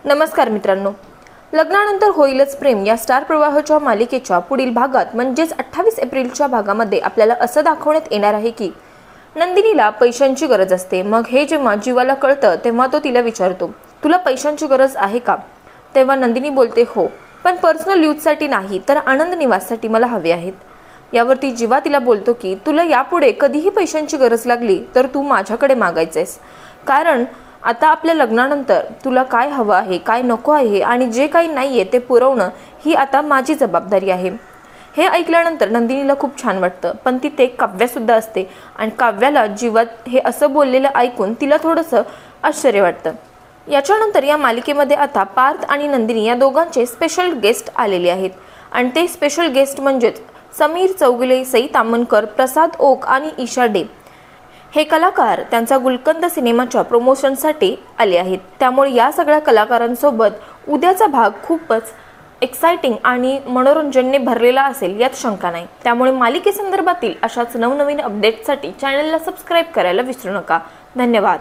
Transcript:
नमस्कार मित्रांनो, लग्नानंतर होईलच प्रेम या स्टार प्रवाहाच्या मालिकेच्या पुढील भागात म्हणजेच 28 एप्रिलच्या भागामध्ये आपल्याला असं दाखवण्यात येणार आहे की नंदिनीला पैशांची गरज असते। मग हे जेव्हा जीवाला कळतं तेव्हा तो तिला विचारतो, तुला पैशांची गरज आहे का? तेव्हा नंदिनी बोलते, हो, पण पर्सनल यूजसाठी नाही, तर आनंद निवाससाठी मला हवे आहेत। यावरती जीवा तिला बोलतो की तुला यापुढे कधीही पैशांची गरज लागली तर तू माझ्याकडे मागायचेस, कारण आता आपल्या लग्नानंतर तुला काय हवं आहे, काय नको आहे आणि जे काही नाहीये ते पुरवणं ही आता माझी जबाबदारी आहे। हे ऐकल्यानंतर नंदिनीला खूप छान वाटतं, पण तिथे काव्या सुद्धा असते आणि काव्याला जीवा हे असं बोललेलं ऐकून तिला थोडंसं आश्चर्य वाटतं। याच्यानंतर या मालिकेमध्ये आता पार्थ आणि नंदिनी या दोघांचे स्पेशल गेस्ट आलेले आहेत आणि ते स्पेशल गेस्ट म्हणजेच समीर चौगुले, सई ताम्हणकर, प्रसाद ओक आणि ईशा डे हे कलाकार त्यांचा गुलकंद सिनेमाच्या प्रमोशनसाठी आले आहेत। त्यामुळे या सगळ्या कलाकारांसोबत उद्याचा भाग खूपच एक्साइटिंग आणि मनोरंजनाने भरलेला असेल यात शंका नाही। त्यामुळे मालिकेसंदर्भातील अशाच नवनवीन अपडेट्ससाठी चॅनलला सबस्क्राइब करायला विसरू नका। धन्यवाद।